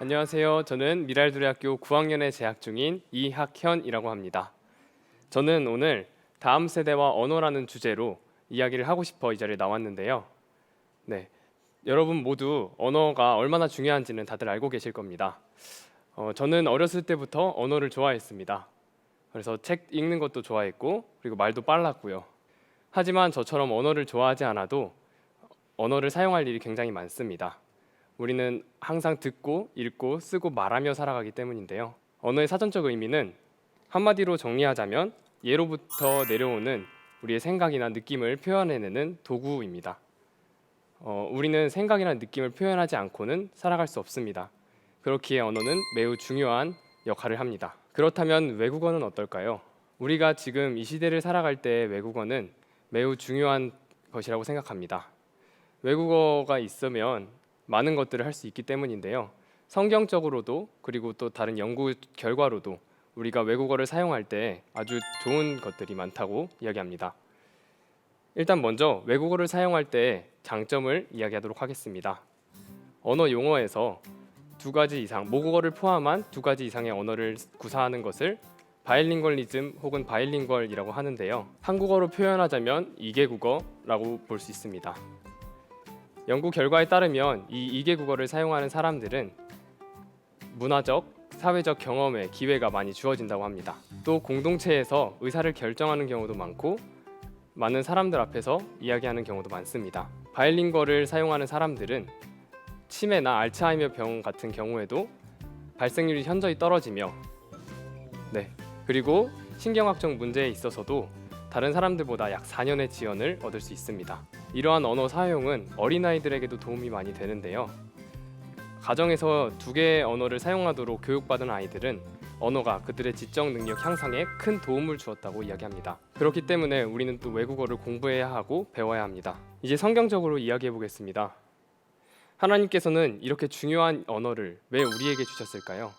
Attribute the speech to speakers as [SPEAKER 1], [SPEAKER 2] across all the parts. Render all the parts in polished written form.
[SPEAKER 1] 안녕하세요. 저는 미랄도대학교 9학년에 재학 중인 이학현이라고 합니다. 저는 오늘 다음 세대와 언어라는 주제로 이야기를 하고 싶어 이 자리에 나왔는데요. 네, 여러분 모두 언어가 얼마나 중요한지는 다들 알고 계실 겁니다. 저는 어렸을 때부터 언어를 좋아했습니다. 그래서 책 읽는 것도 좋아했고 그리고 말도 빨랐고요. 하지만 저처럼 언어를 좋아하지 않아도 언어를 사용할 일이 굉장히 많습니다. 우리는 항상 듣고 읽고 쓰고 말하며 살아가기 때문인데요. 언어의 사전적 의미는 한마디로 정리하자면 예로부터 내려오는 우리의 생각이나 느낌을 표현해내는 도구입니다. 우리는 생각이나 느낌을 표현하지 않고는 살아갈 수 없습니다. 그렇기에 언어는 매우 중요한 역할을 합니다. 그렇다면 외국어는 어떨까요? 우리가 지금 이 시대를 살아갈 때 외국어는 매우 중요한 것이라고 생각합니다. 외국어가 있으면 많은 것들을 할 수 있기 때문인데요. 성경적으로도 그리고 또 다른 연구 결과로도 우리가 외국어를 사용할 때 아주 좋은 것들이 많다고 이야기합니다. 일단 먼저 외국어를 사용할 때 장점을 이야기하도록 하겠습니다. 언어 용어에서 두 가지 이상, 모국어를 포함한 두 가지 이상의 언어를 구사하는 것을 바이링걸리즘 혹은 바이링걸이라고 하는데요. 한국어로 표현하자면 이개국어라고 볼 수 있습니다. 연구 결과에 따르면 이 이개국어를 사용하는 사람들은 문화적, 사회적 경험에 기회가 많이 주어진다고 합니다. 또 공동체에서 의사를 결정하는 경우도 많고 많은 사람들 앞에서 이야기하는 경우도 많습니다. 바이링거를 사용하는 사람들은 치매나 알츠하이머 병 같은 경우에도 발생률이 현저히 떨어지며 그리고 신경학적 문제에 있어서도 다른 사람들보다 약 4년의 지연을 얻을 수 있습니다. 이러한 언어 사용은 어린아이들에게도 도움이 많이 되는데요. 가정에서 두 개의 언어를 사용하도록 교육받은 아이들은 언어가 그들의 지적 능력 향상에 큰 도움을 주었다고 이야기합니다. 그렇기 때문에 우리는 또 외국어를 공부해야 하고 배워야 합니다. 이제 성경적으로 이야기해 보겠습니다. 하나님께서는 이렇게 중요한 언어를 왜 우리에게 주셨을까요?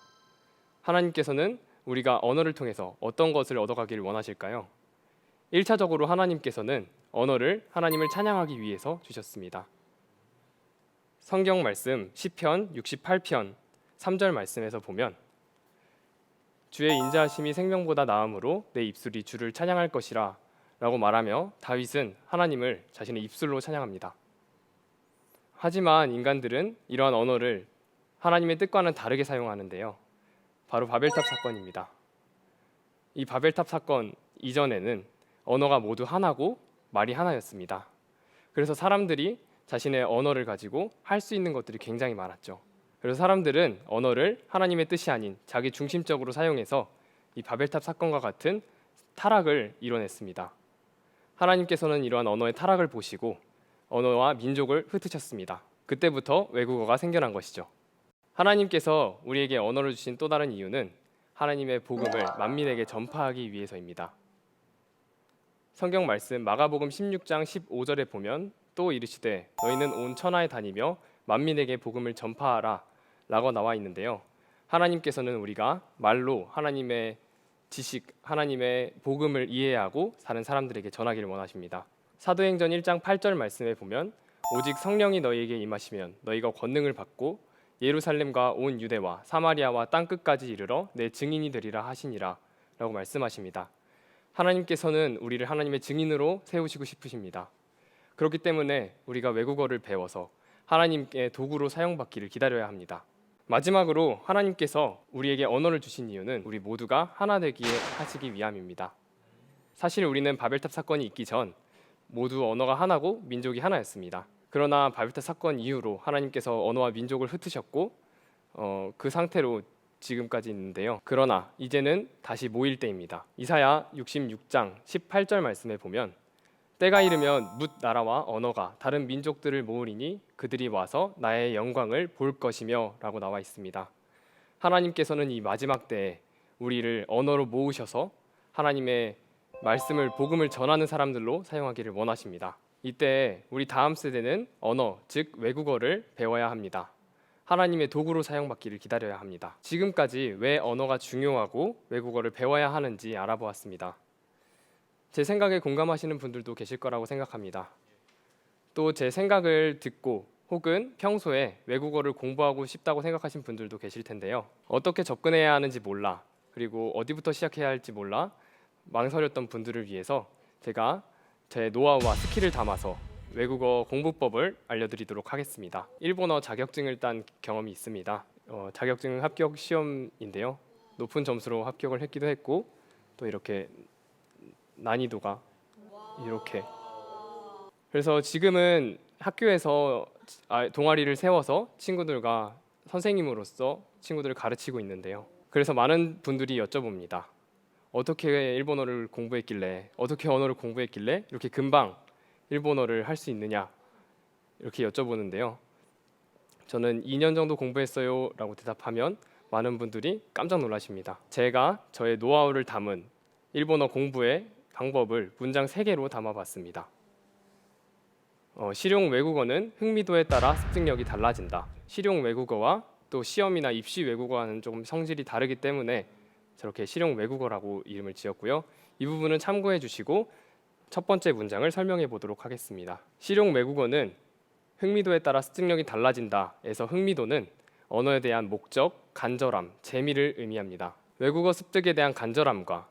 [SPEAKER 1] 하나님께서는 우리가 언어를 통해서 어떤 것을 얻어가기를 원하실까요? 1차적으로 하나님께서는 언어를 하나님을 찬양하기 위해서 주셨습니다. 성경 말씀 시편 68편 3절 말씀에서 보면 주의 인자하심이 생명보다 나음으로 내 입술이 주를 찬양할 것이라 라고 말하며 다윗은 하나님을 자신의 입술로 찬양합니다. 하지만 인간들은 이러한 언어를 하나님의 뜻과는 다르게 사용하는데요. 바로 바벨탑 사건입니다. 이 바벨탑 사건 이전에는 언어가 모두 하나고 말이 하나였습니다. 그래서 사람들이 자신의 언어를 가지고 할 수 있는 것들이 굉장히 많았죠. 그래서 사람들은 언어를 하나님의 뜻이 아닌 자기 중심적으로 사용해서 이 바벨탑 사건과 같은 타락을 이뤄냈습니다. 하나님께서는 이러한 언어의 타락을 보시고 언어와 민족을 흩으셨습니다. 그때부터 외국어가 생겨난 것이죠. 하나님께서 우리에게 언어를 주신 또 다른 이유는 하나님의 복음을 만민에게 전파하기 위해서입니다. 성경 말씀 마가복음 16장 15절에 보면 또 이르시되 너희는 온 천하에 다니며 만민에게 복음을 전파하라 라고 나와 있는데요. 하나님께서는 우리가 말로 하나님의 지식, 하나님의 복음을 이해하고 사는 사람들에게 전하기를 원하십니다. 사도행전 1장 8절 말씀에 보면 오직 성령이 너희에게 임하시면 너희가 권능을 받고 예루살렘과 온 유대와 사마리아와 땅끝까지 이르러 내 증인이 되리라 하시니라 라고 말씀하십니다. 하나님께서는 우리를 하나님의 증인으로 세우시고 싶으십니다. 그렇기 때문에 우리가 외국어를 배워서 하나님의 도구로 사용받기를 기다려야 합니다. 마지막으로 하나님께서 우리에게 언어를 주신 이유는 우리 모두가 하나 되기에 하시기 위함입니다. 사실 우리는 바벨탑 사건이 있기 전 모두 언어가 하나고 민족이 하나였습니다. 그러나 바벨탑 사건 이후로 하나님께서 언어와 민족을 흩으셨고 그 상태로 지금까지 있는데요. 그러나 이제는 다시 모일 때입니다. 이사야 66장 18절 말씀에 보면 때가 이르면 뭇 나라와 언어가 다른 민족들을 모으리니 그들이 와서 나의 영광을 볼 것이며 라고 나와 있습니다. 하나님께서는 이 마지막 때에 우리를 언어로 모으셔서 하나님의 말씀을 복음을 전하는 사람들로 사용하기를 원하십니다. 이때 우리 다음 세대는 언어, 즉 외국어를 배워야 합니다. 하나님의 도구로 사용받기를 기다려야 합니다. 지금까지 왜 언어가 중요하고 외국어를 배워야 하는지 알아보았습니다. 제 생각에 공감하시는 분들도 계실 거라고 생각합니다. 또 제 생각을 듣고 혹은 평소에 외국어를 공부하고 싶다고 생각하신 분들도 계실 텐데요. 어떻게 접근해야 하는지 몰라, 그리고 어디부터 시작해야 할지 몰라 망설였던 분들을 위해서 제가 제 노하우와 스킬을 담아서 외국어 공부법을 알려드리도록 하겠습니다. 일본어 자격증을 딴 경험이 있습니다. 자격증 합격 시험인데요. 높은 점수로 합격을 했기도 했고, 또 이렇게 난이도가 이렇게, 그래서 지금은 학교에서 동아리를 세워서 친구들과 선생님으로서 친구들을 가르치고 있는데요. 그래서 많은 분들이 여쭤봅니다. 어떻게 일본어를 공부했길래, 어떻게 언어를 공부했길래 이렇게 금방 일본어를 할 수 있느냐, 이렇게 여쭤보는데요. 저는 2년 정도 공부했어요 라고 대답하면 많은 분들이 깜짝 놀라십니다. 제가 저의 노하우를 담은 일본어 공부의 방법을 문장 3개로 담아봤습니다. 실용 외국어는 흥미도에 따라 습득력이 달라진다. 실용 외국어와 또 시험이나 입시 외국어와는 조금 성질이 다르기 때문에 저렇게 실용 외국어라고 이름을 지었고요. 이 부분은 참고해 주시고 첫 번째 문장을 설명해 보도록 하겠습니다. 실용 외국어는 흥미도에 따라 습득력이 달라진다에서 흥미도는 언어에 대한 목적, 간절함, 재미를 의미합니다. 외국어 습득에 대한 간절함과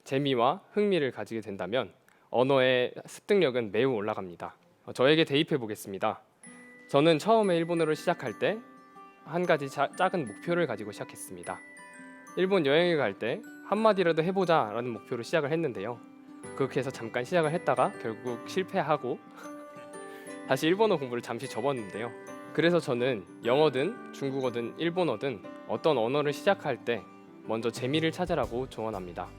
[SPEAKER 1] 재미와 흥미를 가지게 된다면 언어의 습득력은 매우 올라갑니다. 저에게 대입해 보겠습니다. 저는 처음에 일본어를 시작할 때 한 가지 작은 목표를 가지고 시작했습니다. 일본 여행을 갈 때 한마디라도 해보자 라는 목표로 시작을 했는데요. 그렇게 해서 잠깐 시작을 했다가 결국 실패하고 다시 일본어 공부를 잠시 접었는데요. 그래서 저는 영어든 중국어든 일본어든 어떤 언어를 시작할 때 먼저 재미를 찾으라고 조언합니다.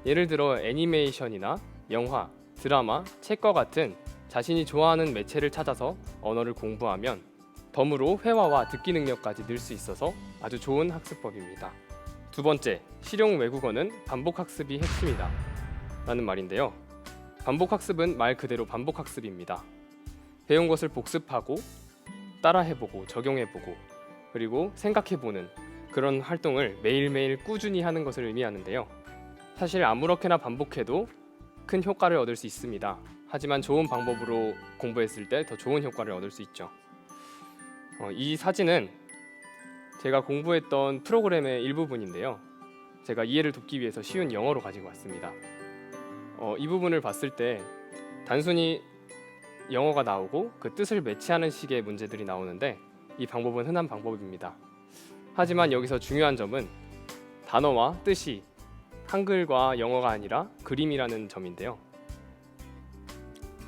[SPEAKER 1] 예를 들어 애니메이션이나 영화, 드라마, 책과 같은 자신이 좋아하는 매체를 찾아서 언어를 공부하면 덤으로 회화와 듣기 능력까지 늘 수 있어서 아주 좋은 학습법입니다. 두 번째, 실용 외국어는 반복 학습이 핵심이다 라는 말인데요. 반복 학습은 말 그대로 반복 학습입니다. 배운 것을 복습하고 따라해보고 적용해보고 그리고 생각해보는 그런 활동을 매일매일 꾸준히 하는 것을 의미하는데요. 사실 아무렇게나 반복해도 큰 효과를 얻을 수 있습니다. 하지만 좋은 방법으로 공부했을 때 더 좋은 효과를 얻을 수 있죠. 이 사진은 제가 공부했던 프로그램의 일부분인데요. 제가 이해를 돕기 위해서 쉬운 영어로 가지고 왔습니다. 이 부분을 봤을 때 단순히 영어가 나오고 그 뜻을 매치하는 식의 문제들이 나오는데 이 방법은 흔한 방법입니다. 하지만 여기서 중요한 점은 단어와 뜻이 한글과 영어가 아니라 그림이라는 점인데요.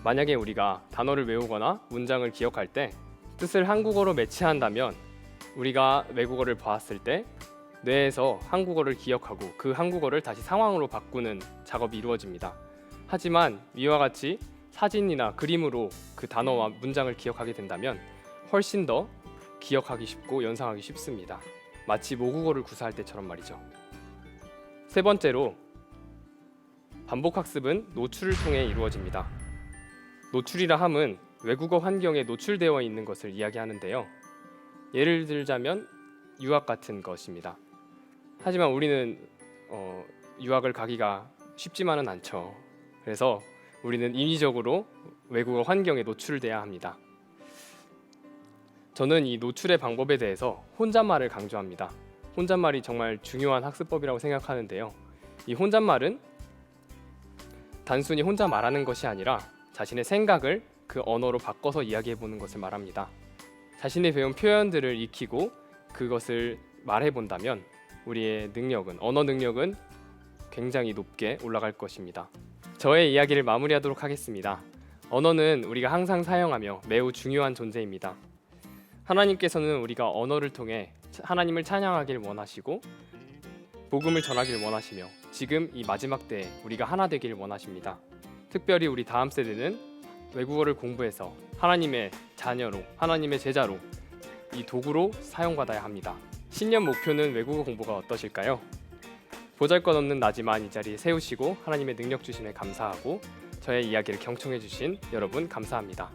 [SPEAKER 1] 만약에 우리가 단어를 외우거나 문장을 기억할 때 뜻을 한국어로 매치한다면 우리가 외국어를 보았을 때 뇌에서 한국어를 기억하고 그 한국어를 다시 상황으로 바꾸는 작업이 이루어집니다. 하지만 위와 같이 사진이나 그림으로 그 단어와 문장을 기억하게 된다면 훨씬 더 기억하기 쉽고 연상하기 쉽습니다. 마치 모국어를 구사할 때처럼 말이죠. 세 번째로, 반복 학습은 노출을 통해 이루어집니다. 노출이라 함은 외국어 환경에 노출되어 있는 것을 이야기하는데요. 예를 들자면 유학 같은 것입니다. 하지만 우리는 유학을 가기가 쉽지만은 않죠. 그래서 우리는 인위적으로 외국어 환경에 노출돼야 합니다. 저는 이 노출의 방법에 대해서 혼잣말을 강조합니다. 혼잣말이 정말 중요한 학습법이라고 생각하는데요. 이 혼잣말은 단순히 혼자 말하는 것이 아니라 자신의 생각을 그 언어로 바꿔서 이야기해보는 것을 말합니다. 자신이 배운 표현들을 익히고 그것을 말해본다면 우리의 능력은, 언어 능력은 굉장히 높게 올라갈 것입니다. 저의 이야기를 마무리하도록 하겠습니다. 언어는 우리가 항상 사용하며 매우 중요한 존재입니다. 하나님께서는 우리가 언어를 통해 하나님을 찬양하길 원하시고 복음을 전하길 원하시며 지금 이 마지막 때에 우리가 하나 되길 원하십니다. 특별히 우리 다음 세대는 외국어를 공부해서 하나님의 자녀로, 하나님의 제자로, 이 도구로 사용받아야 합니다. 신년 목표는 외국어 공부가 어떠실까요? 보잘것없는 나지만 이 자리에 세우시고 하나님의 능력 주심에 감사하고 저의 이야기를 경청해 주신 여러분 감사합니다.